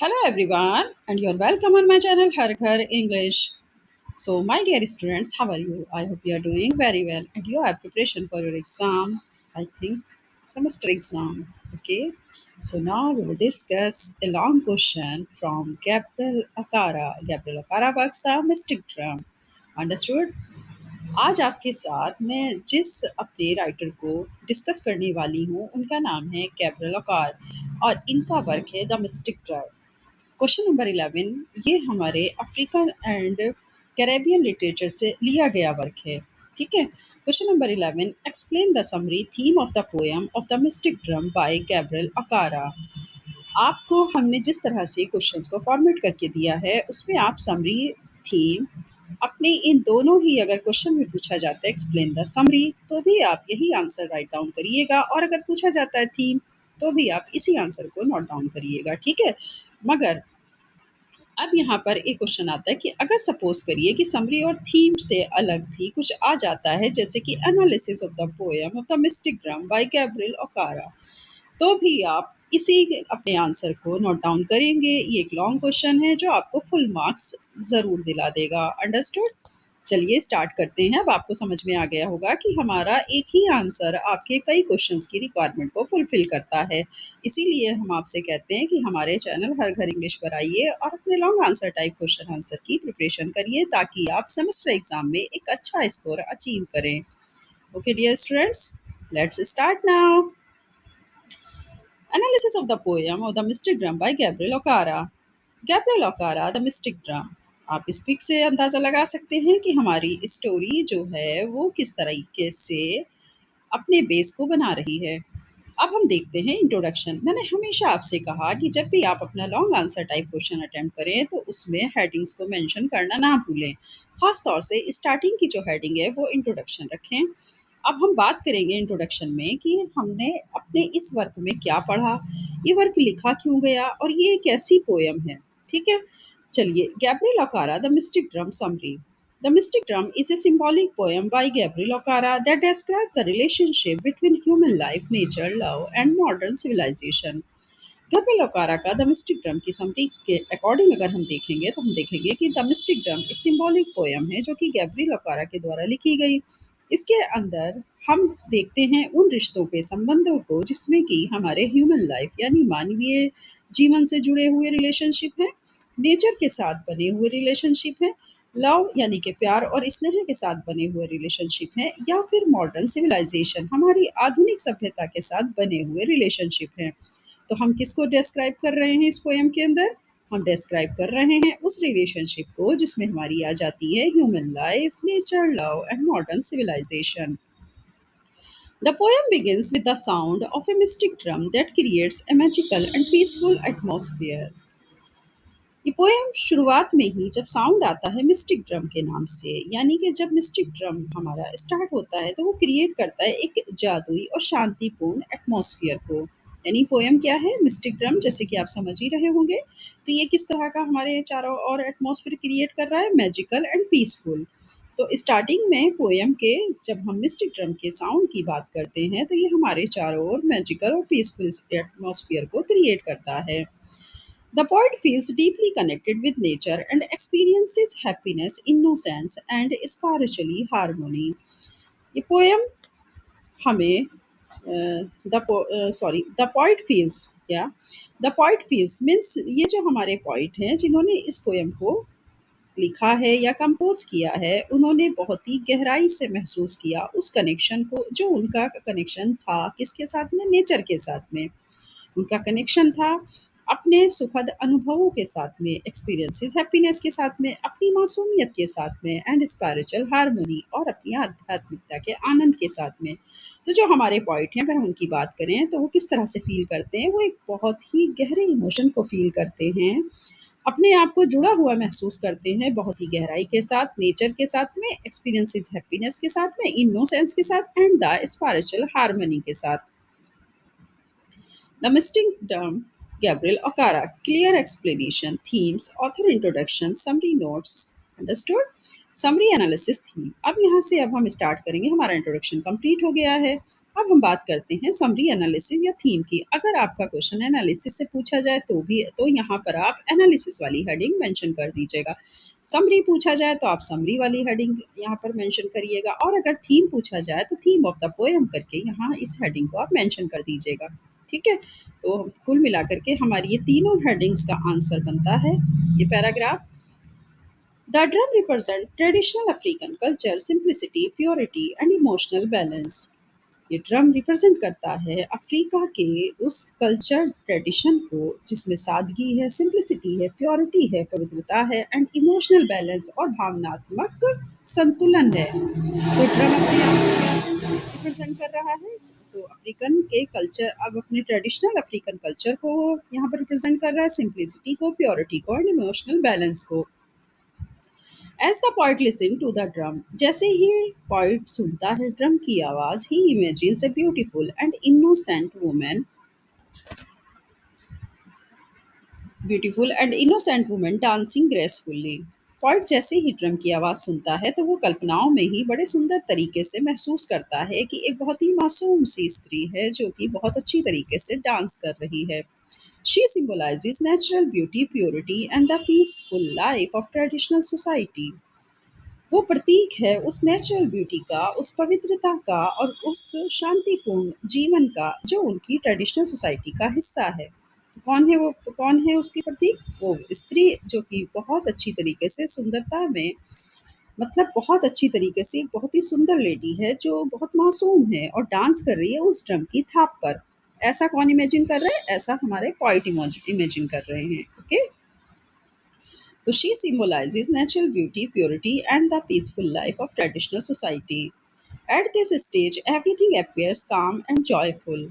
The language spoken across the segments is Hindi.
Hello everyone, and you're welcome on my channel Har Ghar English. So, my dear students, how are you? I hope you are doing very well and you are preparation for your exam. I think semester exam. Okay. So now we will discuss a long question from Gabriel Akara. Gabriel Akara works the mystic drum. Understood? आज आपके साथ मैं जिस अपने राइटर को डिस्कस करने वाली हूँ उनका नाम है गैब्रियल अकार और इनका वर्क है the mystic drum. Question number 11 ये हमारे अफ्रीकन एंड कैरेबियन लिटरेचर से लिया गया वर्क है। ठीक है। Question number 11 explain the summary theme of the poem of the mystic drum by Gabriel Okara. आपको हमने जिस तरह से क्वेश्चंस को फॉर्मेट करके दिया है उसमें आप समरी थीम अपने इन दोनों ही अगर क्वेश्चन में पूछा जाता है एक्सप्लेन द समरी तो भी आप यही आंसर राइट डाउन करिएगा और अगर पूछा जाता है थीम तो भी आप इसी आंसर को नोट डाउन करिएगा। ठीक है। मगर अब यहाँ पर एक क्वेश्चन आता है कि अगर सपोज करिए कि समरी और थीम से अलग भी कुछ आ जाता है जैसे कि analysis of the poem of the mystic drum by Gabriel Okara तो भी आप इसी अपने आंसर को नोट डाउन करेंगे। ये एक लॉन्ग क्वेश्चन है जो आपको फुल मार्क्स ज़रूर दिला देगा। अंडरस्टूड? चलिए स्टार्ट करते हैं। अब आपको समझ में आ गया होगा कि हमारा एक ही आंसर आपके कई क्वेश्चंस की रिक्वायरमेंट को फुलफिल करता है। इसीलिए हम आपसे कहते हैं कि हमारे चैनल हर घर इंग्लिश पर आइए और अपने long answer type question answer की प्रिपरेशन करिए ताकि आप सेमेस्टर एग्जाम में एक अच्छा स्कोर अचीव करें। Okay dear students, let's start now. Analysis of the poem of the Mystic Drum by Gabriel Okara. Gabriel Okara, The Mystic Drum. आप इस पिक से अंदाज़ा लगा सकते हैं कि हमारी स्टोरी जो है वो किस तरीके से अपने बेस को बना रही है। अब हम देखते हैं इंट्रोडक्शन। मैंने हमेशा आपसे कहा कि जब भी आप अपना long answer type question attempt करें तो उसमें हेडिंग्स को मेंशन करना ना भूलें। खास तौर से स्टार्टिंग की जो हेडिंग है वो इंट्रोडक्शन रखें। अब हम बात करेंगे इंट्रोडक्शन में कि हमने अपने इस वर्क में क्या पढ़ा, ये वर्क लिखा क्यों गया और ये एक ऐसी पोएम है। ठीक है। चलिए, Gabriel Okara the mystic drum summary. The Mystic Drum is a symbolic poem by Gabriel Okara that describes the relationship between human life, nature, love, and modern civilization. Gabriel Okara का द मिस्टिक ड्रम की समरी के अकॉर्डिंग अगर हम देखेंगे तो हम देखेंगे कि द मिस्टिक ड्रम एक सिंबॉलिक पोएम है जो कि गैब्रियल ओकारा के द्वारा लिखी गई। इसके अंदर हम देखते हैं उन रिश्तों के संबंधों को जिसमें कि हमारे ह्यूमन लाइफ यानी मानवीय जीवन से जुड़े हुए रिलेशनशिप हैं, नेचर के साथ बने हुए रिलेशनशिप हैं, लव यानी कि प्यार और स्नेह के साथ बने हुए रिलेशनशिप हैं, या फिर मॉडर्न सिविलाइजेशन हमारी आधुनिक सभ्यता के साथ बने हुए रिलेशनशिप हैं। तो हम किसको डिस्क्राइब कर रहे हैं इस पोएम के अंदर? हम डिस्क्राइब कर रहे हैं उस रिलेशनशिप को जिसमें हमारी आ जाती है human life, nature, love and modern civilisation. The poem begins with the sound of a mystic drum that creates a magical and peaceful atmosphere. ये पोएम शुरुआत में ही जब साउंड आता है मिस्टिक ड्रम के नाम से, यानी कि जब मिस्टिक ड्रम हमारा स्टार्ट होता है तो वो क्रिएट करता है एक जादुई और शांतिपूर्ण एटमॉस्फेयर को। यानी पोएम क्या है? मिस्टिक ड्रम, जैसे कि आप समझ ही रहे होंगे। तो ये किस तरह का हमारे चारों ओर एटमॉस्फेयर क्रिएट कर रहा है? Magical and peaceful. तो स्टार्टिंग में पोएम के जब हम मिस्टिक ड्रम के साउंड की बात करते हैं तो ये हमारे चारों ओर मैजिकल और पीसफुल एटमॉस्फेयर को क्रिएट करता है। The poet feels deeply connected with nature and experiences happiness, innocence, and spiritually harmony. ये पोएम हमें द पोइट फील्स क्या द पोइट फील्स मीन्स ये जो हमारे पोइट हैं जिन्होंने इस पोएम को लिखा है या कंपोज किया है, उन्होंने बहुत ही गहराई से महसूस किया उस कनेक्शन को जो उनका कनेक्शन था किसके साथ में? नेचर के साथ में। उनका कनेक्शन था अपने सुखद अनुभवों के साथ में, एक्सपीरियंसेस हैप्पीनेस के साथ में, अपनी मासूमियत के साथ में एंड स्पिरिचुअल हार्मनी और अपनी आध्यात्मिकता के आनंद के साथ में। तो जो हमारे पॉइंट हैं अगर हम उनकी बात करें तो वो किस तरह से फील करते हैं? वो एक बहुत ही गहरे इमोशन को फील करते हैं, अपने आप को जुड़ा हुआ महसूस करते हैं बहुत ही गहराई के साथ, नेचर के साथ में, एक्सपीरियंसेस हैप्पीनेस के साथ में, इनोसेंस के साथ एंड द स्पिरिचुअल हार्मनी के साथ। The Mystic Drum, Gabriel Okara. Clear explanation, themes, author introduction, summary notes. Understood? Summary analysis थी। अब यहाँ से अब हम स्टार्ट करेंगे। हमारा इंट्रोडक्शन कंप्लीट हो गया है। अब हम बात करते हैं समरी एनालिसिस या थीम की। अगर आपका क्वेश्चन एनालिसिस से पूछा जाए तो यहाँ पर आप एनालिसिस वाली हेडिंग मेंशन कर दीजिएगा। समरी पूछा जाए तो आप समरी वाली हेडिंग यहाँ पर मेंशन करिएगा, और अगर थीम पूछा जाए तो थीम ऑफ द पोएम करके यहाँ इस हेडिंग को आप मेंशन कर दीजिएगा। ठीक है, तो कुल मिलाकर के हमारी ये तीनों हेडिंग्स का आंसर बनता है ये paragraph. The drum represent traditional African culture, simplicity, purity and emotional balance. ये ड्रम रिप्रेजेंट करता है अफ्रीका के उस कल्चर ट्रेडिशन को जिसमें सादगी है, सिंप्लिसिटी है, प्योरिटी है, पवित्रता है एंड इमोशनल बैलेंस और भावनात्मक संतुलन है। तो ड्रम अपने आप को रिप्रेजेंट कर रहा है, तो अफ्रीकन के कल्चर, अब अपने ट्रेडिशनल अफ्रीकन कल्चर को यहाँ पर रिप्रेजेंट कर रहा है, सिंप्लिसिटी को, प्योरिटी को एंड इमोशनल बैलेंस को। As the poet listen to the drum, जैसे ही पॉइट सुनता है ड्रम की आवाज, he imagines a beautiful and innocent woman dancing gracefully. Poet जैसे ही ड्रम की आवाज सुनता है तो वो कल्पनाओं में ही बड़े सुंदर तरीके से महसूस करता है कि एक बहुत ही मासूम सी स्त्री है जो कि बहुत अच्छी तरीके से डांस कर रही है। She symbolizes natural beauty, purity and the peaceful life of traditional society. वो प्रतीक है उस नेचुरल ब्यूटी का, उस पवित्रता का और उस शांतिपूर्ण जीवन का जो उनकी ट्रेडिशनल सोसाइटी का हिस्सा है। तो कौन है वो, कौन है उसकी प्रतीक? वो स्त्री जो कि बहुत अच्छी तरीके से सुंदरता में, मतलब बहुत अच्छी तरीके से एक बहुत ही सुंदर लेडी है जो बहुत मासूम है और डांस कर रही है उस ड्रम की थाप पर। ऐसा कौन इमेजिन कर रहा है? ऐसा हमारे पोएट इमेजिन कर रहे हैं। ओके, तो she symbolizes natural beauty, purity, and the peaceful life of traditional society. At this stage, everything appears calm and joyful.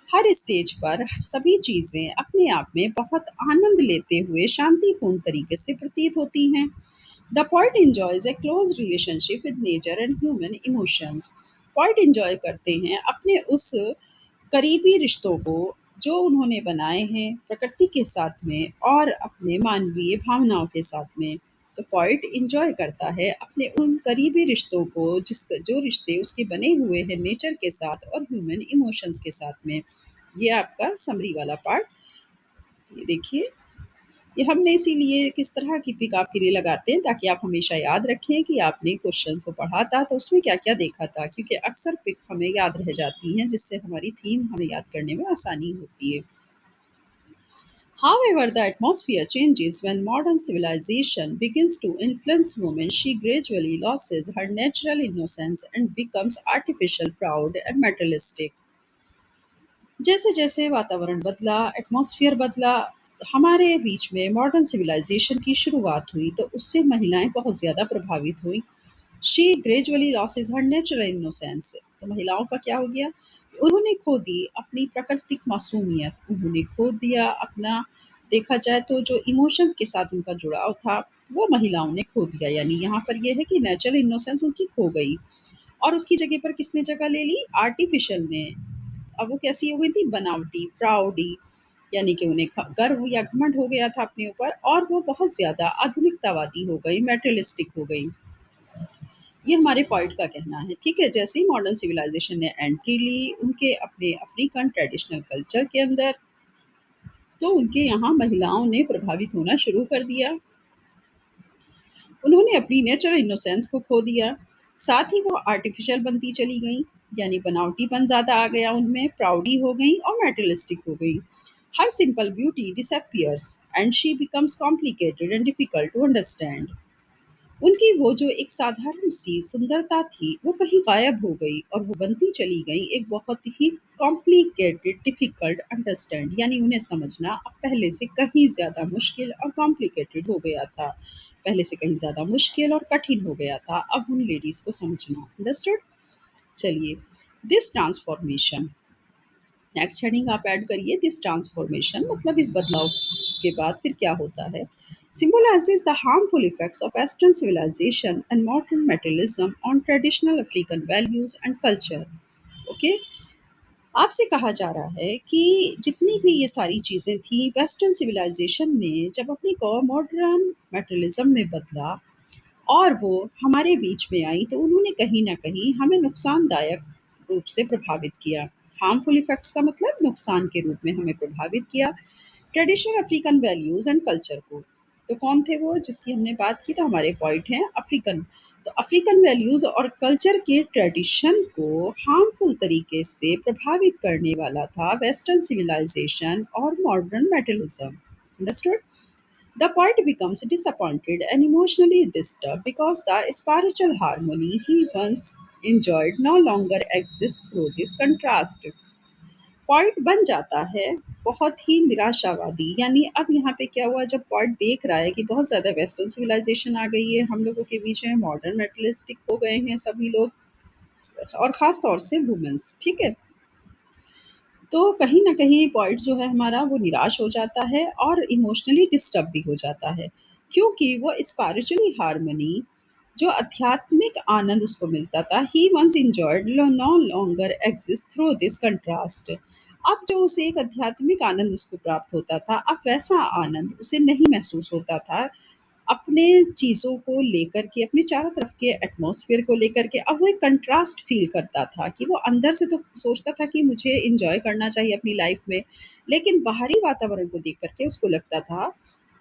Her stage पर सभी चीज़ें अपने आप में बहुत आनंद लेते हुए शांतिपूर्ण तरीके से प्रतीत होती हैं। The poet enjoys a close relationship with nature and human emotions. Poet enjoy करते हैं अपने उस करीबी रिश्तों को जो उन्होंने बनाए हैं प्रकृति के साथ में और अपने मानवीय भावनाओं के साथ में। तो पॉइट एंजॉय करता है अपने उन करीबी रिश्तों को जो रिश्ते उसके बने हुए हैं नेचर के साथ और ह्यूमन इमोशंस के साथ में। ये आपका समरी वाला पार्ट, ये देखिए। ये हमने इसीलिए किस तरह की पिक आपके लिए लगाते हैं ताकि आप हमेशा याद रखें कि आपने क्वेश्चन को पढ़ा था तो उसमें क्या-क्या देखा था, क्योंकि अक्सर पिक हमें याद रह जाती हैं जिससे हमारी थीम हमें याद करने में आसानी होती है। However, the atmosphere changes when modern civilization begins to influence women. She gradually loses her natural innocence and becomes artificial, proud, and materialistic. जैसे जैसे वातावरण बदला, एटमॉस्फेयर बदला, हमारे बीच में मॉडर्न सिविलाइजेशन की शुरुआत हुई तो उससे महिलाएं बहुत ज़्यादा प्रभावित हुई। She gradually losses her natural innocence, तो महिलाओं का क्या हो गया? उन्होंने खो दी अपनी प्राकृतिक मासूमियत, उन्होंने खो दिया अपना, देखा जाए तो जो इमोशंस के साथ उनका जुड़ाव था वो महिलाओं ने खो दिया। यानी यहाँ पर ये है कि नेचुरल इनोसेंस उनकी खो गई और उसकी जगह पर किसने जगह ले ली? आर्टिफिशियल ने। अब वो कैसी हो गई थी? बनावटी, प्राउडी, यानी कि उन्हें गर्व या घमंड हो गया था अपने ऊपर और वो बहुत ज़्यादा आधुनिकतावादी हो गई, मटेरियलिस्टिक हो गई। ये हमारे पॉइंट का कहना है। ठीक है, जैसे ही मॉडर्न सिविलाइजेशन ने एंट्री ली उनके अपने अफ्रीकन ट्रेडिशनल कल्चर के अंदर, तो उनके यहाँ महिलाओं ने प्रभावित होना शुरू कर दिया। उन्होंने अपनी नेचुरल इनोसेंस को खो दिया, साथ ही वो आर्टिफिशियल बनती चली गईं, यानी बनावटीपन ज़्यादा आ गया उनमें, प्राउडी हो गईं और मटेरियलिस्टिक हो गईं। Her simple beauty disappears and she becomes complicated and difficult to understand. उनकी वो जो एक साधारण सी सुंदरता थी वो कहीं गायब हो गई और वो बनती चली गई एक बहुत ही कॉम्प्लिकेटेड, डिफिकल्ट अंडरस्टैंड, यानी उन्हें समझना अब पहले से कहीं ज़्यादा मुश्किल और कॉम्प्लिकेटेड हो गया था। पहले से कहीं ज़्यादा मुश्किल और कठिन हो गया था अब उन लेडीज़ को समझना। अंडरस्टूड? चलिए, दिस ट्रांसफॉर्मेशन, नेक्स्ट हेडिंग आप ऐड करिए। दिस ट्रांसफॉर्मेशन मतलब इस बदलाव के बाद फिर क्या होता है? symbolizes the harmful effects of Western civilization and modern materialism on traditional African values and culture. Okay, आपसे कहा जा रहा है कि जितनी भी ये सारी चीज़ें थी वेस्टर्न सिविलाइजेशन ने जब अपनी को मॉडर्न मटेरियलिज्म में बदला और वो हमारे बीच में आई तो उन्होंने कहीं ना कहीं हमें नुकसानदायक रूप से प्रभावित किया। हार्मफुल इफ़ेक्ट्स का मतलब नुकसान के रूप में हमें प्रभावित किया traditional African values and culture को। तो कौन थे वो जिसकी हमने बात की? तो हमारे पॉइंट हैं अफ्रीकन। तो अफ्रीकन वैल्यूज़ और कल्चर के ट्रेडिशन को हार्मफुल तरीके से प्रभावित करने वाला था वेस्टर्न सिविलाइजेशन और modern materialism. Understood? The poet becomes disappointed and emotionally disturbed because the spiritual harmony he once enjoyed no longer exists through this contrast. Point बन जाता है बहुत ही निराशावादी। यानी अब यहाँ पे क्या हुआ, जब पॉइंट देख रहा है कि बहुत ज़्यादा वेस्टर्न सिविलाइजेशन आ गई है हम लोगों के बीच में, मॉडर्न मेटलिस्टिक हो गए हैं सभी लोग, और ख़ास तौर से वुमेन्स, ठीक है? तो कहीं न कहीं पॉइंट जो है हमारा वो निराश हो जाता है और इमोशनली डिस्टर्ब भी हो जाता है, क्योंकि वो स्पिरिचुअली हार्मनी, जो आध्यात्मिक आनंद उसको मिलता था, he once enjoyed no longer exist through this contrast. अब जो उसे एक आध्यात्मिक आनंद उसको प्राप्त होता था, अब वैसा आनंद उसे नहीं महसूस होता था अपने चीज़ों को लेकर के, अपने चारों तरफ के एटमॉस्फेयर को लेकर के। अब वो एक कंट्रास्ट फ़ील करता था कि वो अंदर से तो सोचता था कि मुझे एन्जॉय करना चाहिए अपनी लाइफ़ में, लेकिन बाहरी वातावरण को देख कर के उसको लगता था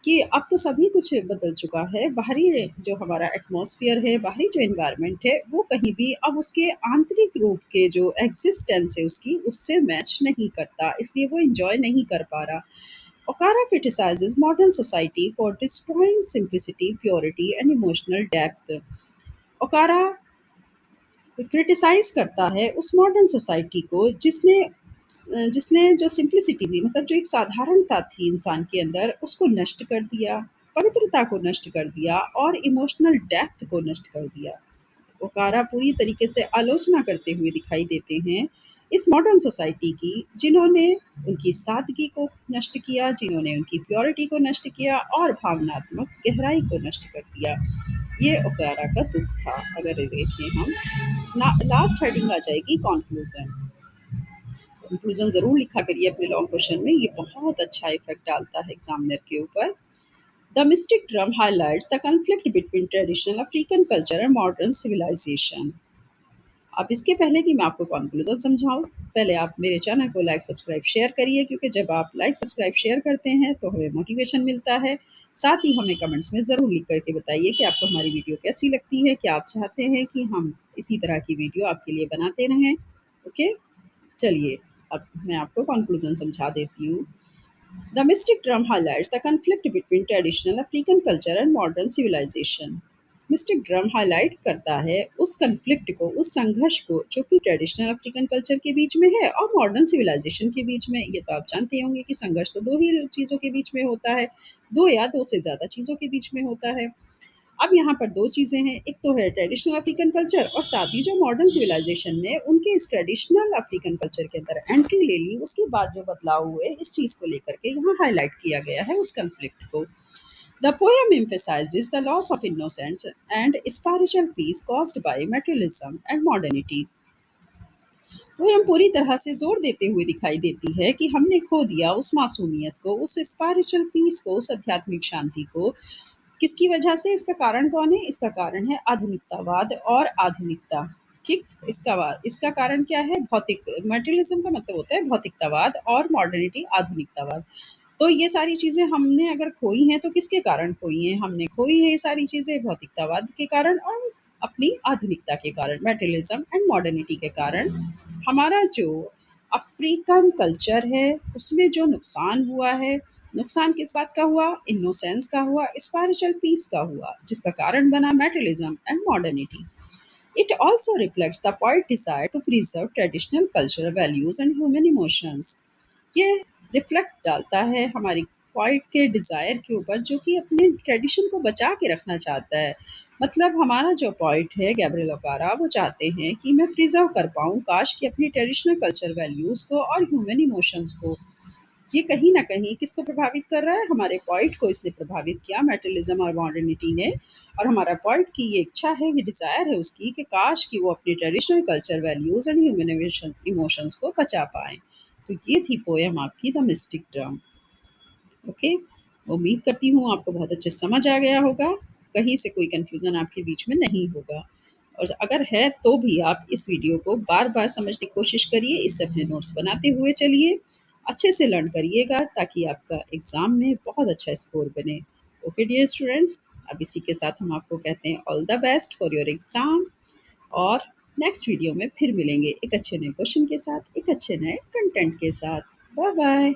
कि अब तो सभी कुछ बदल चुका है। बाहरी जो हमारा एटमॉस्फेयर है, बाहरी जो एनवायरनमेंट है, वो कहीं भी अब उसके आंतरिक रूप के जो एक्ज़िस्टेंस है उसकी, उससे मैच नहीं करता, इसलिए वो एन्जॉय नहीं कर पा रहा। Okara criticizes modern society for destroying simplicity, purity, and emotional depth. Okara criticise करता है उस मॉडर्न सोसाइटी को जिसने जिसने जो सिंप्लिसिटी थी, मतलब जो एक साधारणता थी इंसान के अंदर, उसको नष्ट कर दिया, पवित्रता को नष्ट कर दिया और इमोशनल डेप्थ को नष्ट कर दिया। ओकारा पूरी तरीके से आलोचना करते हुए दिखाई देते हैं इस मॉडर्न सोसाइटी की, जिन्होंने उनकी सादगी को नष्ट किया, जिन्होंने उनकी प्योरिटी को नष्ट किया और भावनात्मक गहराई को नष्ट कर दिया। ये ओकारा का दुख था। अगर ये देखें हम लास्ट हेडिंग आ जाएगी कॉन्क्लूजन। कॉन्क्लूजन ज़रूर लिखा करिए अपने लॉन्ग क्वेश्चन में, ये बहुत अच्छा इफेक्ट डालता है एग्जामिनर के ऊपर। The mystic drum highlights the conflict between traditional African culture and modern civilisation. अब इसके पहले कि मैं आपको कॉन्क्लूजन समझाऊँ, पहले आप मेरे चैनल को लाइक, सब्सक्राइब, शेयर करिए, क्योंकि जब आप लाइक, सब्सक्राइब, शेयर करते हैं तो हमें मोटिवेशन मिलता है। साथ ही हमें कमेंट्स में ज़रूर लिख कर के बताइए कि आपको हमारी वीडियो कैसी लगती है, क्या आप चाहते हैं कि हम इसी तरह की वीडियो आपके लिए बनाते रहें। ओके, चलिए अब मैं आपको कॉन्क्लूजन समझा देती हूँ। The mystic drum highlights the conflict between traditional African culture and modern civilization. Mistake drum highlight करता है उस कन्फ्लिक्ट को, उस संघर्ष को, जो कि ट्रेडिशनल अफ्रीकन कल्चर के बीच में है और मॉडर्न सिविलाइजेशन के बीच में। ये तो आप जानते होंगे कि संघर्ष तो दो ही चीज़ों के बीच में होता है, दो या दो से ज़्यादा चीज़ों के बीच में होता है। अब यहाँ पर 2 चीज़ें हैं, एक तो है ट्रेडिशनल अफ्रीकन कल्चर, और साथ ही जो मॉडर्न सिविलाइजेशन ने उनके इस ट्रेडिशनल अफ्रीकन कल्चर के अंदर एंट्री ले ली, उसके बाद जो बदलाव हुए, इस चीज़ को लेकर के यहाँ हाईलाइट किया गया है उस कॉन्फ्लिक्ट को। The poem emphasizes the loss of innocence and spiritual peace caused by materialism and modernity. Poem पूरी तरह से जोर देते हुए दिखाई देती है कि हमने खो दिया उस मासूमियत को, उस स्पिरिचुअल पीस को, उस आध्यात्मिक शांति को। किसकी वजह से? इसका कारण कौन है? इसका कारण है आधुनिकतावाद और आधुनिकता। ठीक, इसका कारण क्या है? भौतिक, मटेरियलिज्म का मतलब होता है भौतिकतावाद और मॉडर्निटी आधुनिकतावाद। तो ये सारी चीज़ें हमने अगर खोई हैं तो किसके कारण खोई हैं? हमने खोई हैं ये सारी चीज़ें भौतिकतावाद के कारण और अपनी आधुनिकता के कारण, मटेरियलिज्म एंड मॉडर्निटी के कारण। हमारा जो अफ्रीकन कल्चर है उसमें जो नुकसान हुआ है, नुकसान किस बात का हुआ? इनोसेंस का हुआ, स्पिरिचुअल पीस का हुआ, जिसका कारण बना materialism and modernity. It also reflects the poet's desire to preserve traditional cultural values and human emotions. ये रिफ्लेक्ट डालता है हमारी पॉइंट के डिज़ायर के ऊपर, जो कि अपने ट्रेडिशन को बचा के रखना चाहता है। मतलब हमारा जो पॉइंट है गैब्रिएल ओकारा, वो चाहते हैं कि मैं प्रिजर्व कर पाऊँ काश कि अपनी ट्रेडिशनल कल्चर वैल्यूज़ को और ह्यूमन इमोशंस को। ये कहीं न कहीं किसको प्रभावित कर रहा है? हमारे पॉइंट को इसने प्रभावित किया, मेटलिज़्म और मॉडर्निटी ने। और हमारा पॉइंट की ये इच्छा है, ये डिज़ायर है उसकी कि काश कि वो अपनी traditional culture values and human emotions को बचा पाएँ। तो ये थी पोएम आपकी द मिस्टिक ड्रम। ओके, उम्मीद करती हूँ आपको बहुत अच्छे से समझ आ गया होगा, कहीं से कोई कन्फ्यूज़न आपके बीच में नहीं होगा। और अगर है तो भी आप इस वीडियो को बार-बार समझने की कोशिश करिए, इससे अपने नोट्स बनाते हुए चलिए, अच्छे से लर्न करिएगा ताकि आपका एग्ज़ाम में बहुत अच्छा स्कोर बने। ओके डियर स्टूडेंट्स, अब इसी के साथ हम आपको कहते हैं all the best for your exam और नेक्स्ट वीडियो में फिर मिलेंगे एक अच्छे नए क्वेश्चन के साथ, एक अच्छे नए कंटेंट के साथ। बाय-बाय।